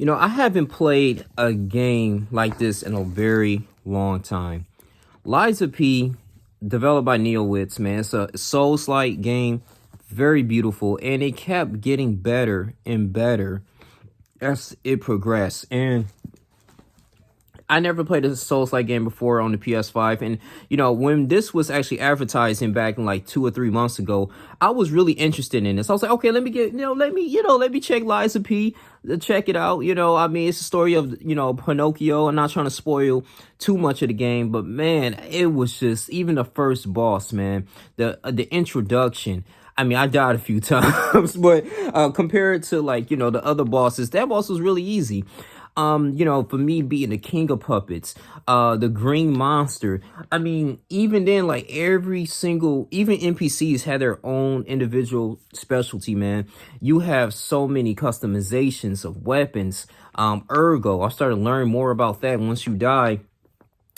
I haven't played a game like this in a very long time. Lies of P, developed by NeoWits, man. It's a Souls-like game, very beautiful, and it kept getting better and better as it progressed. And I never played a Souls-like game before on the PS5, and when this was actually advertising back in like 2 or 3 months ago, I was really interested in this. I was like, okay, let me get, let me check Lies of P, check it out. I mean, it's a story of Pinocchio. I'm not trying to spoil too much of the game, but man, it was just even the first boss, man, the introduction. I mean, I died a few times, but compared to the other bosses, that boss was really easy. For me being the king of puppets, the green monster. I mean, even then, like every single, even NPCs had their own individual specialty, man. You have so many customizations of weapons. Ergo, I started learning more about that once you die.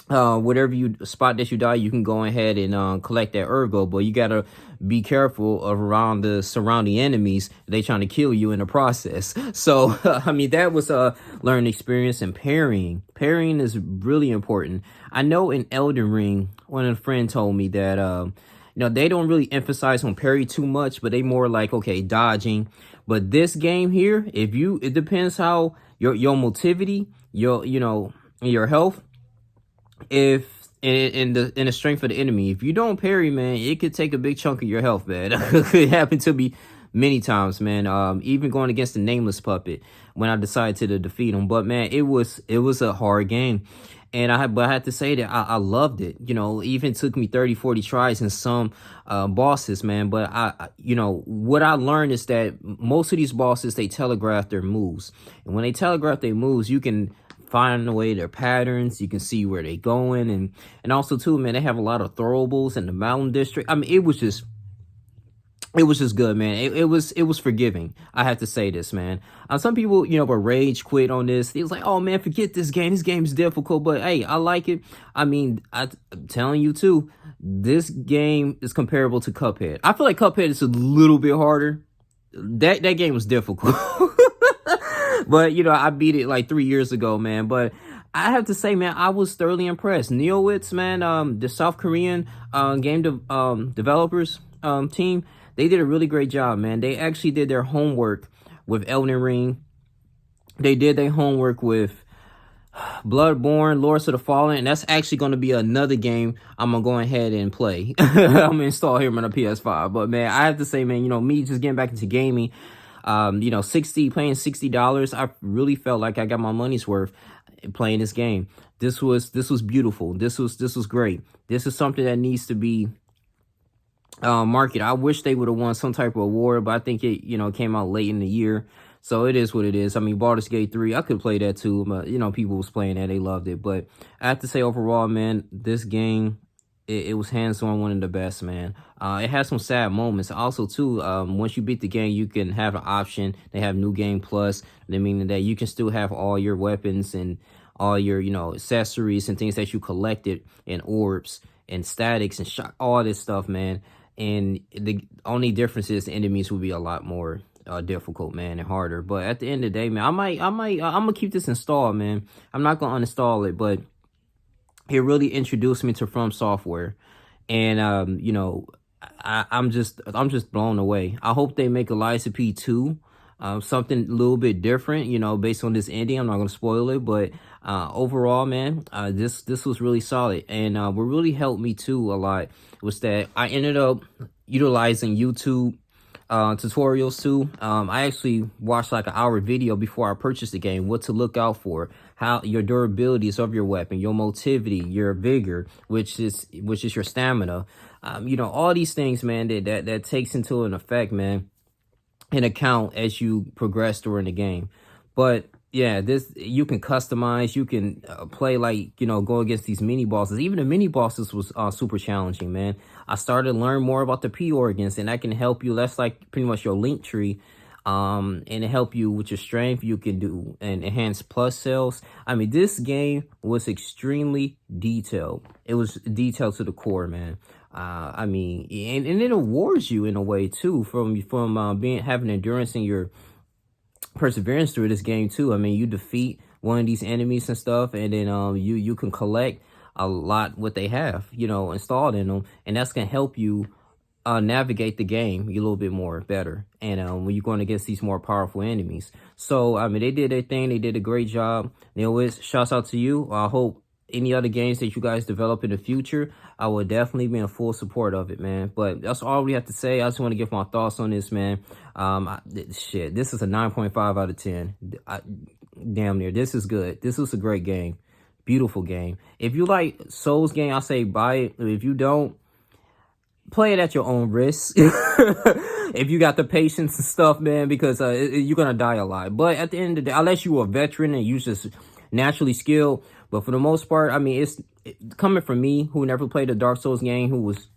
Whatever you spot that you die, you can go ahead and collect that ergo, but you gotta be careful of around the surrounding enemies. They trying to kill you in the process. So I mean, that was a learning experience. And parrying is really important. I know in Elden Ring, one of the friend told me that they don't really emphasize on parry too much, but they more like, okay, dodging. But this game here, it depends how your motivity, your health, if in the strength of the enemy. If you don't parry, man, it could take a big chunk of your health, man. It happened to me many times, man. Even going against the nameless puppet when I decided to defeat him. But man, it was a hard game. And I had to say that I loved it. Even took me 30, 40 tries in some bosses, man. But what I learned is that most of these bosses, they telegraph their moves. And when they telegraph their moves, you can find the way their patterns. You can see where they going, and also too, man, they have a lot of throwables in the mountain district. I mean, it was just good, man. It was forgiving. I have to say this, man. Some people, but rage quit on this. It was like, oh man, forget this game. This game's difficult, but hey, I like it. I mean, I'm telling you too, this game is comparable to Cuphead. I feel like Cuphead is a little bit harder. That game was difficult. But I beat it like 3 years ago, man. But I have to say, man, I was thoroughly impressed. NeoWits, man, the South Korean developers team, they did a really great job, man. They actually did their homework with Elden Ring. They did their homework with Bloodborne, Lords of the Fallen, and that's actually going to be another game I'm going to go ahead and play. I'm going to install here on the PS5. But man, I have to say, man, me just getting back into gaming, paying $60, I really felt like I got my money's worth playing this game. This was beautiful. This was great. This is something that needs to be marketed. I wish they would have won some type of award, but I think it came out late in the year. So it is what it is. I mean, Baldur's Gate 3, I could play that too, but people was playing that, they loved it. But I have to say, overall, man, this game, it was hands-on, one of the best, man. It has some sad moments. Also, too, once you beat the game, you can have an option. They have New Game Plus, meaning that you can still have all your weapons and all your, accessories and things that you collected, and orbs and statics and shock, all this stuff, man. And the only difference is the enemies will be a lot more difficult, man, and harder. But at the end of the day, man, I'm gonna keep this installed, man. I'm not gonna uninstall it, but it really introduced me to From Software, and I'm just blown away. I hope they make a Lies of P 2, something a little bit different, based on this ending. I'm not gonna spoil it, but overall, man, this was really solid. And what really helped me too a lot was that I ended up utilizing YouTube tutorials too. I actually watched like an hour video before I purchased the game, what to look out for, how your durabilities of your weapon, your motivity, your vigor, which is your stamina, all these things, man, that takes into an effect, man, an account as you progress during the game. But yeah, this, you can customize, you can play like, go against these mini bosses. Even the mini bosses was super challenging, man. I started to learn more about the P organs, and that can help you. That's like pretty much your link tree. And it help you with your strength. You can do and enhance plus cells. I mean, this game was extremely detailed. It was detailed to the core, man. I mean, and it awards you in a way too, from having endurance in your perseverance through this game too. I mean, you defeat one of these enemies and stuff, and then you can collect a lot what they have, you know, installed in them, and that's gonna help you navigate the game a little bit more better. And when you're going against these more powerful enemies. So I mean, they did their thing. They did a great job. Neowitz, shouts out to you. I hope any other games that you guys develop in the future, I will definitely be in full support of it, man. But that's all we have to say. I just want to give my thoughts on this, man. Shit, this is a 9.5 out of 10. Damn near. This is good. This was a great game. Beautiful game. If you like Souls game, I say buy it. If you don't, play it at your own risk. If you got the patience and stuff, man, because you're gonna die a lot. But at the end of the day, unless you are a veteran and you just naturally skilled, but for the most part, I mean, it's coming from me, who never played a Dark Souls game, who was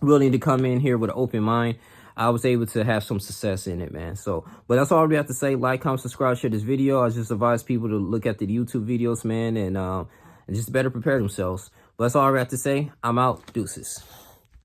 willing to come in here with an open mind. I was able to have some success in it, man. So, but that's all we have to say. Like, comment, subscribe, share this video. I just advise people to look at the YouTube videos, man, and just better prepare themselves. But that's all we have to say. I'm out. Deuces.